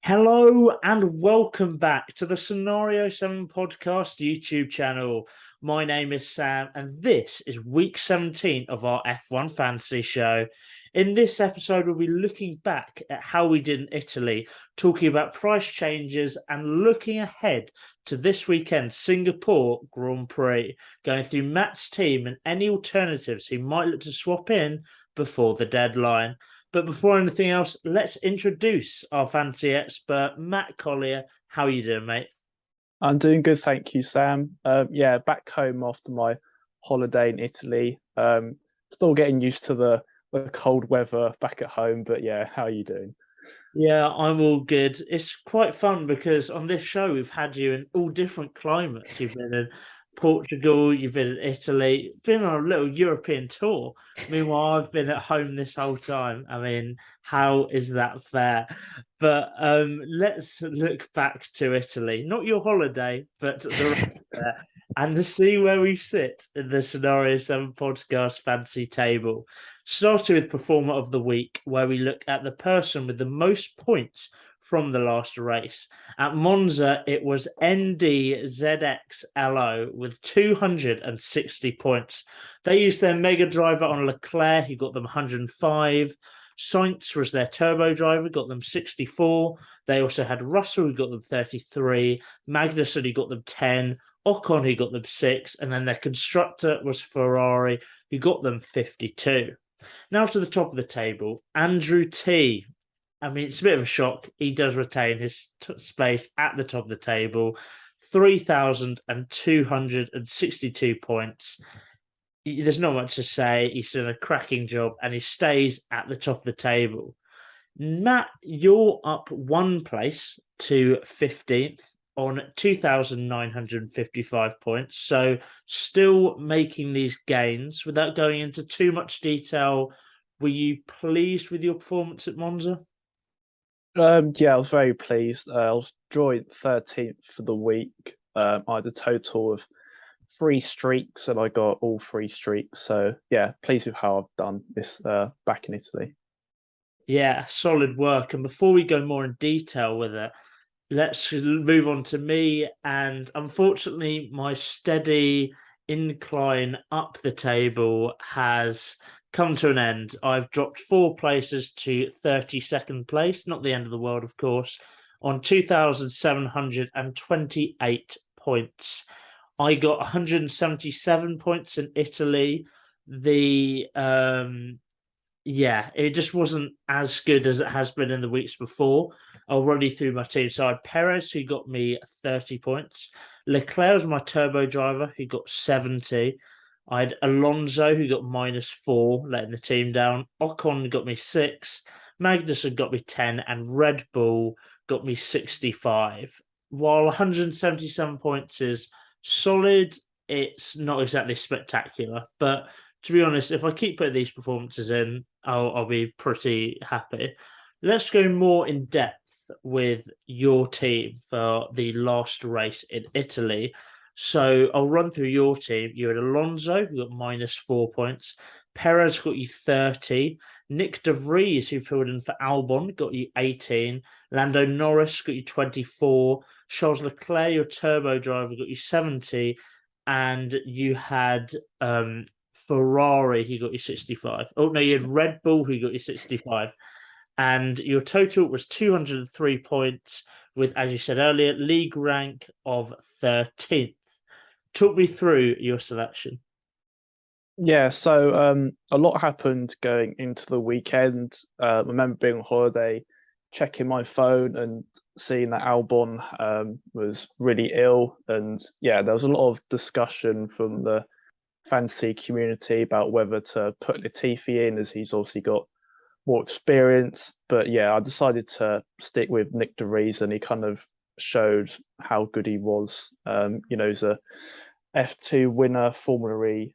Hello and welcome back to the Scenario 7 podcast YouTube channel. My name is Sam and this is week 17 of our F1 fantasy show. In this episode, we'll be looking back at how we did in Italy, talking about price changes and looking ahead to this weekend's Singapore Grand Prix, going through Matt's team and any alternatives he might look to swap in before the deadline. But before anything else, let's introduce our fantasy expert, Matt Collier. How are you doing, mate? I'm doing good, thank you, Sam. Yeah, back home after my holiday in Italy. Still getting used to the cold weather back at home, but yeah, how are you doing? Yeah, I'm all good. It's quite fun because on this show we've had you in all different climates. You've been in Portugal, you've been in Italy, been on a little European tour. Meanwhile, I've been at home this whole time. I mean, how is that fair? But let's look back to Italy, not your holiday, but the rest there, and to see where we sit in the Scenario 7 podcast fantasy table. Starting with Performer of the Week, where we look at the person with the most points from the last race. At Monza, it was NDZXLO with 260 points. They used their Mega Driver on Leclerc, who got them 105. Sainz was their turbo driver, got them 64. They also had Russell, who got them 33. Magnussen, who got them 10. Ocon, who got them 6. And then their constructor was Ferrari, who got them 52. Now to the top of the table, Andrew T. I mean, it's a bit of a shock. He does retain his space at the top of the table, 3,262 points. There's not much to say. He's done a cracking job and he stays at the top of the table. Matt, you're up one place to 15th on 2,955 points. So still making these gains without going into too much detail. Were you pleased with your performance at Monza? Yeah, I was very pleased. I was joint 13th for the week. I had a total of three streaks, and I got all three streaks. So yeah, pleased with how I've done this back in Italy. Yeah, solid work. And before we go more in detail with it, let's move on to me. And unfortunately, my steady incline up the table has come to an end. I've dropped 4 places to 32nd place, not the end of the world, of course, on 2,728 points. I got 177 points in Italy. The Yeah, it just wasn't as good as it has been in the weeks before. I'll run you through my team. So I had Perez, who got me 30 points. Leclerc was my turbo driver, who got 70. I had Alonso, who got -4, letting the team down. Ocon got me 6. Magnussen got me 10. And Red Bull got me 65. While 177 points is solid, it's not exactly spectacular. But to be honest, if I keep putting these performances in, I'll be pretty happy. Let's go more in depth with your team for the last race in Italy. So I'll run through your team. You had Alonso, who got -4 points. Perez got you 30. Nick De Vries, who filled in for Albon, got you 18. Lando Norris got you 24. Charles Leclerc, your turbo driver, got you 70. And you had Ferrari, who got you 65. Oh, no, you had Red Bull, who got you 65. And your total was 203 points, with, as you said earlier, league rank of 13th. Talk me through your selection. Yeah, so a lot happened going into the weekend. I remember being on holiday, checking my phone and seeing that Albon was really ill. And yeah, there was a lot of discussion from the fantasy community about whether to put Latifi in, as he's obviously got more experience. But yeah, I decided to stick with Nick De Vries, and he kind of showed how good he was. He's a F2 winner, Formula E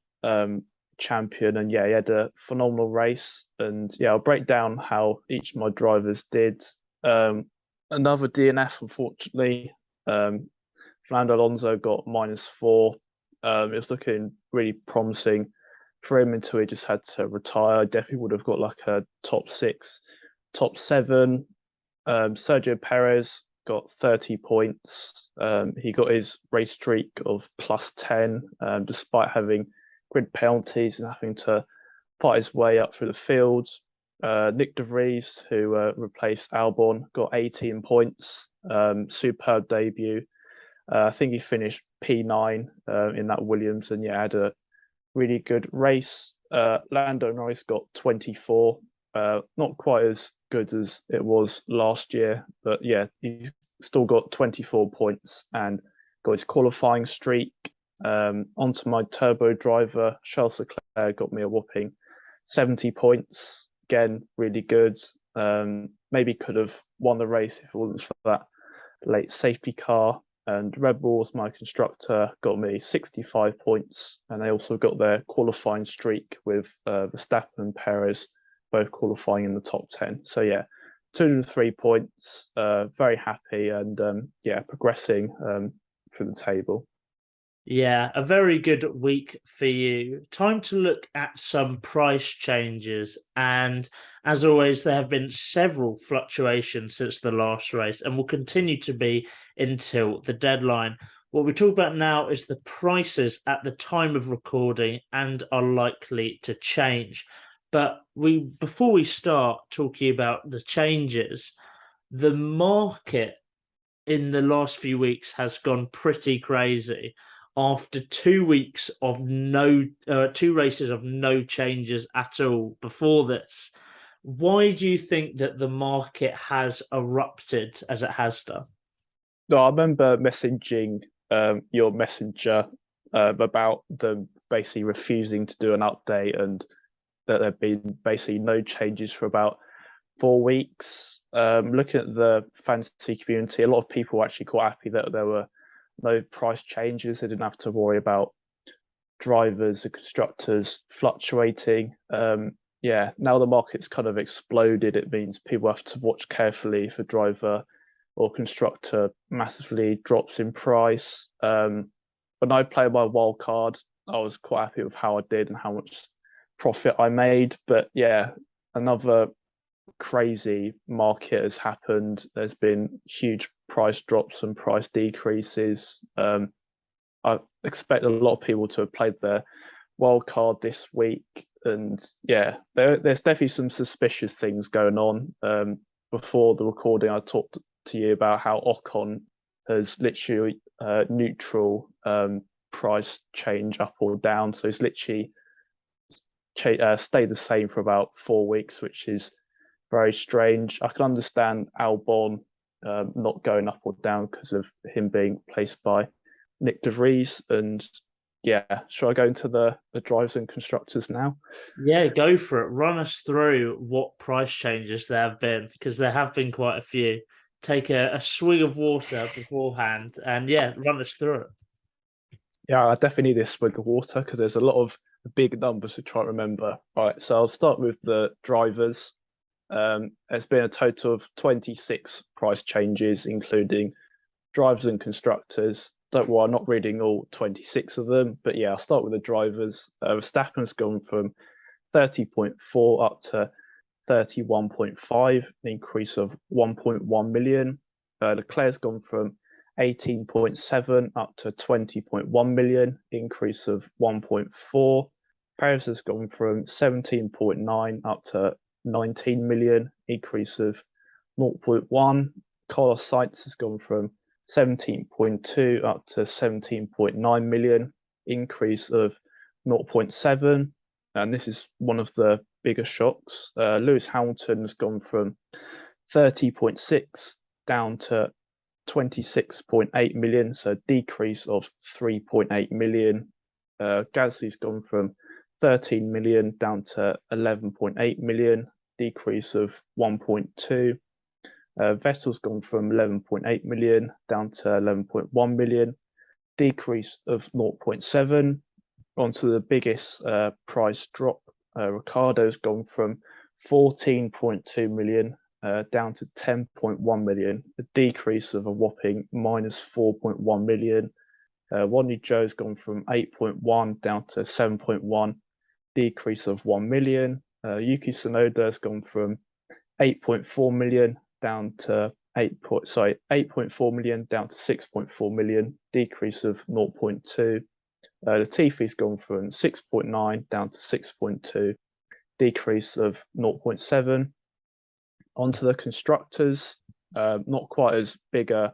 champion, and yeah, he had a phenomenal race. And yeah, I'll break down how each of my drivers did. Another DNF, unfortunately. Fernando Alonso got -4. It was looking really promising for him until he just had to retire. I definitely would have got like a top 6, top 7. Sergio Perez got 30 points. He got his race streak of +10, despite having grid penalties and having to fight his way up through the fields. Nick De Vries, who replaced Albon, got 18 points. Superb debut. I think he finished P9 in that Williams, and yeah, had a really good race. Lando Norris got 24. Not quite as good as it was last year, but yeah, he still got 24 points and got his qualifying streak. Onto my turbo driver, Charles Leclerc, got me a whopping 70 points. Again, really good. Maybe could have won the race if it wasn't for that late safety car. And Red Bulls, my constructor, got me 65 points, and they also got their qualifying streak with Verstappen and Perez both qualifying in the top 10. So yeah, 203 points. Very happy, and yeah, progressing through the table. Yeah, a very good week for you. Time to look at some price changes. And as always, there have been several fluctuations since the last race and will continue to be until the deadline. What we talk about now is the prices at the time of recording and are likely to change. But before we start talking about the changes, the market in the last few weeks has gone pretty crazy after 2 weeks of two races of no changes at all before this. Why do you think that the market has erupted as it has done? No, I remember messaging your messenger about them basically refusing to do an update, and that there've been basically no changes for about 4 weeks. Looking at the fantasy community, a lot of people were actually quite happy that there were no price changes. They didn't have to worry about drivers and constructors fluctuating. Yeah, now the market's kind of exploded. It means people have to watch carefully if a driver or constructor massively drops in price. When I played my wild card, I was quite happy with how I did and how much profit I made. But yeah, another crazy market has happened. There's been huge price drops and price decreases. I expect a lot of people to have played their wild card this week, and yeah, there's definitely some suspicious things going on. Before the recording, I talked to you about how Ocon has literally neutral price change up or down, so it's literally stayed the same for about 4 weeks, which is very strange. I can understand Albon not going up or down because of him being placed by Nick De Vries. And yeah, shall I go into the drivers and constructors now? Yeah, go for it. Run us through what price changes there have been, because there have been quite a few. Take a swig of water beforehand and yeah, run us through it. Yeah, I definitely need this swig of water because there's a lot of big numbers to try and remember. All right, so I'll start with the drivers. There's been a total of 26 price changes, including drivers and constructors. Don't worry, I'm not reading all 26 of them, but yeah, I'll start with the drivers. Verstappen's gone from 30.4 up to 31.5, an increase of 1.1 million. Leclerc's gone from 18.7 up to 20.1 million, increase of 1.4. Perez has gone from 17.9 up to 19 million, increase of 0.1. Carlos Sainz has gone from 17.2 up to 17.9 million, increase of 0.7. And this is one of the bigger shocks. Lewis Hamilton has gone from 30.6 down to 26.8 million, so a decrease of 3.8 million. Gasly's gone from 13 million down to 11.8 million, decrease of 1.2. Vettel's gone from 11.8 million down to 11.1 million, decrease of 0.7. Onto the biggest price drop, Ricardo's gone from 14.2 million down to 10.1 million, a decrease of a whopping minus 4.1 million. Ronnie Joe's gone from 8.1 down to 7.1, decrease of 1 million. Yuki Tsunoda has gone from 8.4 million down to 8.4 million down to 6.4 million, decrease of 0.2. Latifi's gone from 6.9 down to 6.2, decrease of 0.7. Onto the constructors, not quite as bigger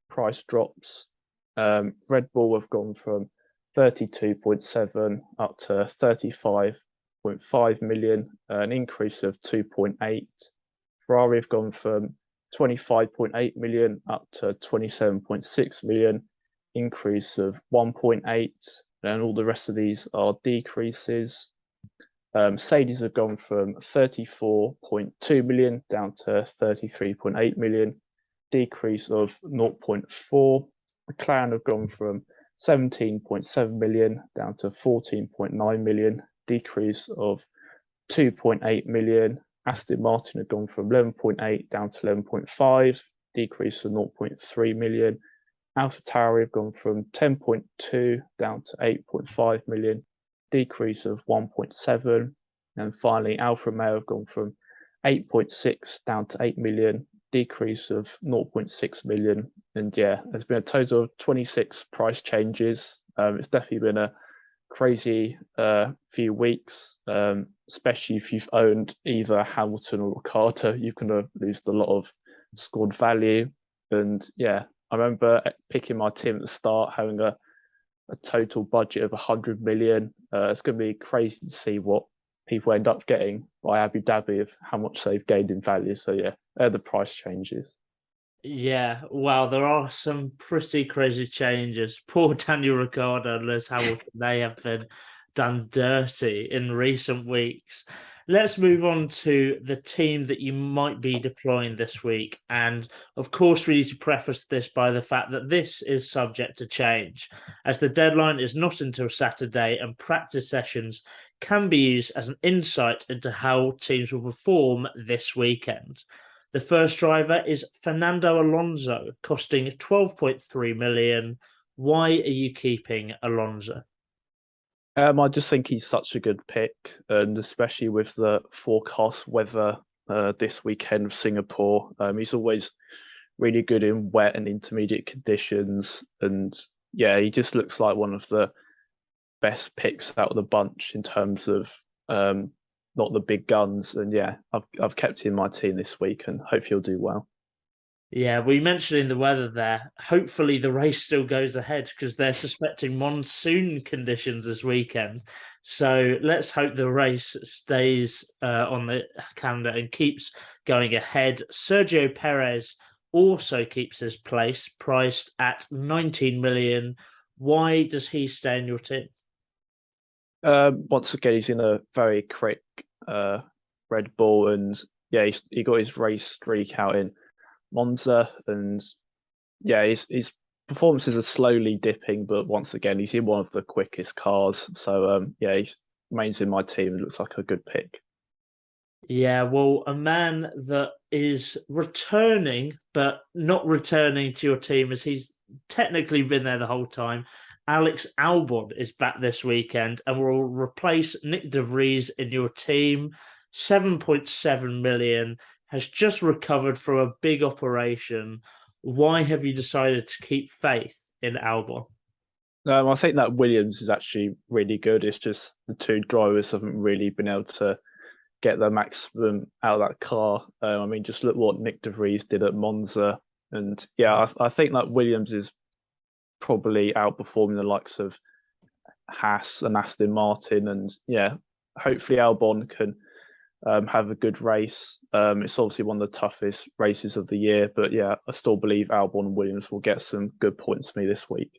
price drops. Red Bull have gone from 32.7 up to 35.5 million, an increase of 2.8. Ferrari have gone from 25.8 million up to 27.6 million, increase of 1.8, and all the rest of these are decreases. Mercedes have gone from 34.2 million down to 33.8 million, decrease of 0.4. McLaren have gone from 17.7 million down to 14.9 million, decrease of 2.8 million. Aston Martin have gone from 11.8 down to 11.5, decrease of 0.3 million. AlphaTauri have gone from 10.2 down to 8.5 million, decrease of 1.7. And finally, Alfa Romeo have gone from 8.6 down to 8 million, decrease of 0.6 million. And yeah, there's been a total of 26 price changes. It's definitely been a crazy few weeks, especially if you've owned either Hamilton or Ricciardo. You can lose a lot of scored value. And yeah, I remember picking my team at the start, having a total budget of 100 million. It's going to be crazy to see what people end up getting by Abu Dhabi, of how much they've gained in value. So yeah, they're the price changes. Yeah, wow, there are some pretty crazy changes. Poor Daniel Ricciardo and Lewis Hamilton, they have been done dirty in recent weeks. Let's move on to the team that you might be deploying this week. And of course, we need to preface this by the fact that this is subject to change, as the deadline is not until Saturday and practice sessions can be used as an insight into how teams will perform this weekend. The first driver is Fernando Alonso, costing 12.3 million. Why are you keeping Alonso? I just think he's such a good pick, and especially with the forecast weather this weekend of Singapore. He's always really good in wet and intermediate conditions, and yeah, he just looks like one of the best picks out of the bunch in terms of not the big guns. And yeah, I've kept him in my team this week, and hope he'll do well. Yeah, we mentioned in the weather there. Hopefully, the race still goes ahead because they're suspecting monsoon conditions this weekend. So let's hope the race stays on the calendar and keeps going ahead. Sergio Perez also keeps his place, priced at 19 million. Why does he stay in your team? Once again, he's in a very quick Red Bull, and yeah, he got his race streak out in Monza, and yeah, his performances are slowly dipping, but once again, he's in one of the quickest cars. So yeah, he remains in my team. It looks like a good pick. Yeah, well, a man that is returning, but not returning to your team as he's technically been there the whole time. Alex Albon is back this weekend and will replace Nick De Vries in your team. 7.7 million, has just recovered from a big operation. Why have you decided to keep faith in Albon? I think that Williams is actually really good. It's just the two drivers haven't really been able to get the maximum out of that car. I mean, just look what Nick De Vries did at Monza. And yeah, I think that Williams is probably outperforming the likes of Haas and Aston Martin. And yeah, hopefully Albon can have a good race. It's obviously one of the toughest races of the year, but yeah, I still believe Albon and Williams will get some good points for me this week.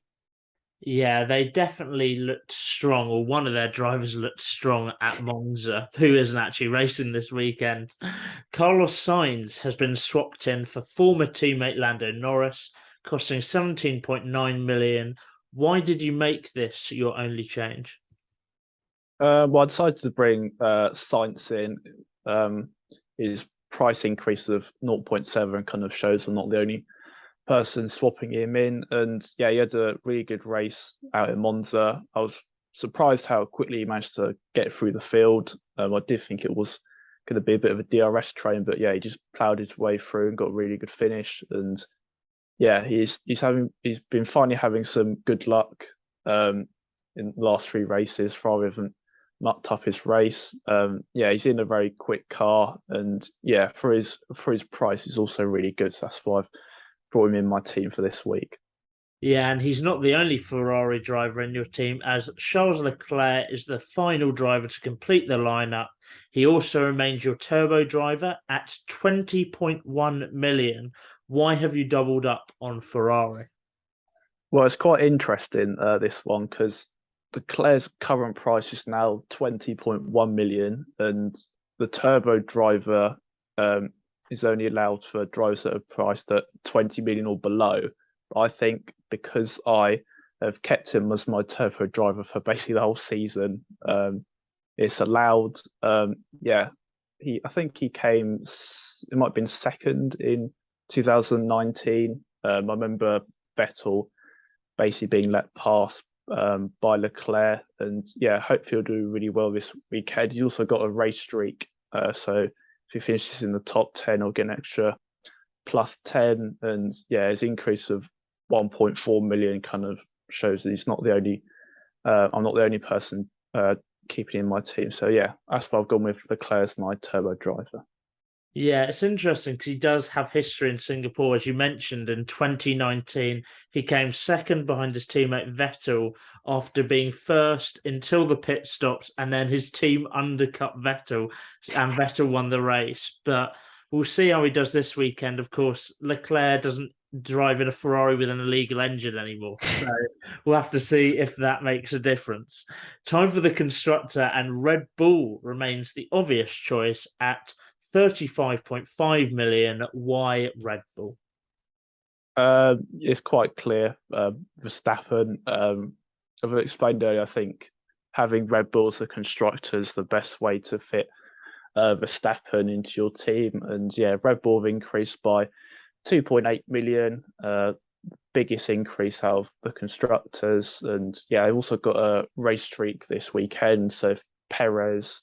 Yeah, they definitely looked strong, or one of their drivers looked strong at Monza, who isn't actually racing this weekend. Carlos Sainz has been swapped in for former teammate Lando Norris, costing 17.9 million. Why did you make this your only change? Well, I decided to bring Sainz in. His price increase of 0.7 kind of shows I'm not the only person swapping him in. And yeah, he had a really good race out in Monza. I was surprised how quickly he managed to get through the field. I did think it was going to be a bit of a DRS train, but yeah, he just ploughed his way through and got a really good finish. And yeah, he's been finally having some good luck in the last 3 races. Ferrari haven't mucked up his race. Yeah, he's in a very quick car, and yeah, for his price, he's also really good. So that's why I've brought him in my team for this week. Yeah, and he's not the only Ferrari driver in your team, as Charles Leclerc is the final driver to complete the lineup. He also remains your turbo driver at 20.1 million. Why have you doubled up on Ferrari? Well, it's quite interesting, this one, because Leclerc's current price is now 20.1 million, and the turbo driver is only allowed for drivers that are priced at 20 million or below. But I think because I have kept him as my turbo driver for basically the whole season, it's allowed. Yeah, I think he came. It might have been second in 2019. I remember Vettel basically being let pass by Leclerc, and yeah, hopefully he'll do really well this weekend. He's also got a race streak, so if he finishes in the top 10, he'll get an extra +10, and yeah, his increase of 1.4 million kind of shows that he's not the only. I'm not the only person keeping in my team. So yeah, that's why I've gone with Leclerc as my turbo driver. Yeah, it's interesting because he does have history in Singapore. As you mentioned, in 2019, he came second behind his teammate Vettel after being first until the pit stops, and then his team undercut Vettel, and Vettel won the race. But we'll see how he does this weekend. Of course, Leclerc doesn't drive in a Ferrari with an illegal engine anymore. So we'll have to see if that makes a difference. Time for the constructor, and Red Bull remains the obvious choice at 35.5 million. Why Red Bull? It's quite clear. Verstappen, I've explained earlier, I think having Red Bull as a constructor is the best way to fit Verstappen into your team. And yeah, Red Bull have increased by 2.8 million, biggest increase out of the constructors. And yeah, I've also got a race streak this weekend. So if Perez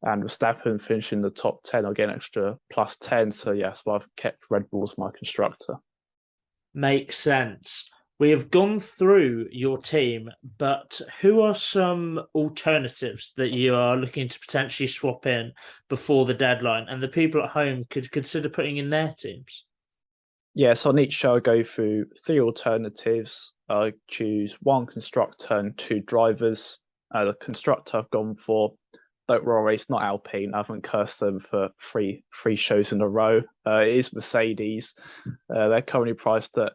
and Verstappen finish in the top 10, I'll get an extra +10. So yes, I've kept Red Bull as my constructor. Makes sense. We have gone through your team, but who are some alternatives that you are looking to potentially swap in before the deadline, and the people at home could consider putting in their teams? Yeah, so on each show, I go through 3 alternatives. I choose 1 constructor and 2 drivers. The constructor I've gone for, don't worry, it's not Alpine. I haven't cursed them for three shows in a row. It is Mercedes. They're currently priced at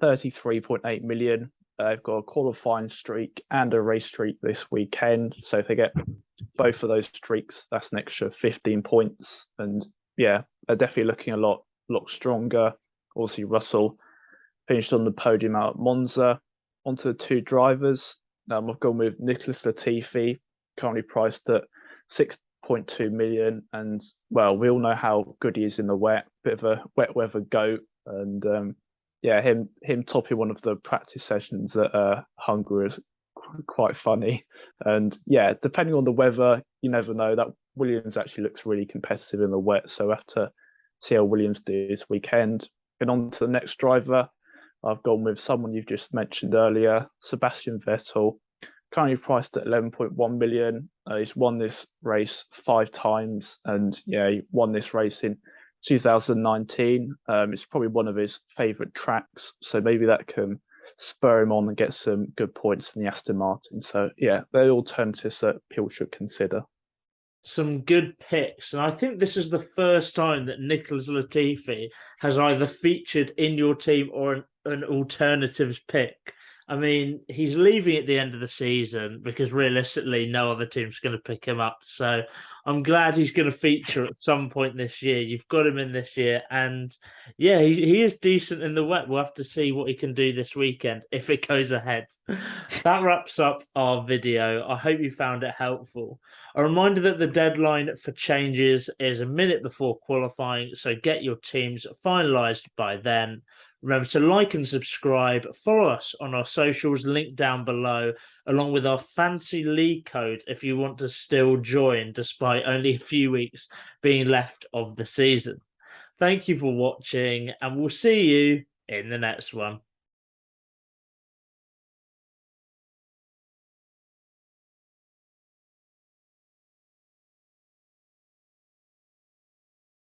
33.8 million. They've got a qualifying streak and a race streak this weekend. So if they get both of those streaks, that's an extra 15 points. And yeah, they're definitely looking a lot stronger. Obviously, Russell finished on the podium out at Monza. Onto the 2 drivers. I've gone with Nicholas Latifi, currently priced at 6.2 million. And well, we all know how good he is in the wet, bit of a wet weather goat. And yeah, him topping one of the practice sessions at Hungary is quite funny. And yeah, depending on the weather, you never know. That Williams actually looks really competitive in the wet. So we have to see how Williams do this weekend. And on to the next driver, I've gone with someone you've just mentioned earlier, Sebastian Vettel, currently priced at 11.1 million. He's won this race 5 times, and yeah, he won this race in 2019. It's probably one of his favourite tracks, so maybe that can spur him on and get some good points in the Aston Martin. So yeah, they're alternatives that people should consider. Some good picks, and I think this is the first time that Nicholas Latifi has either featured in your team or an alternatives pick. I mean, he's leaving at the end of the season because realistically, no other team's going to pick him up. So I'm glad he's going to feature at some point this year. You've got him in this year, and yeah, he is decent in the wet. We'll have to see what he can do this weekend if it goes ahead. That wraps up our video. I hope you found it helpful. A reminder that the deadline for changes is a minute before qualifying, so get your teams finalised by then. Remember to like and subscribe. Follow us on our socials, link down below, along with our fancy league code if you want to still join despite only a few weeks being left of the season. Thank you for watching, and we'll see you in the next one.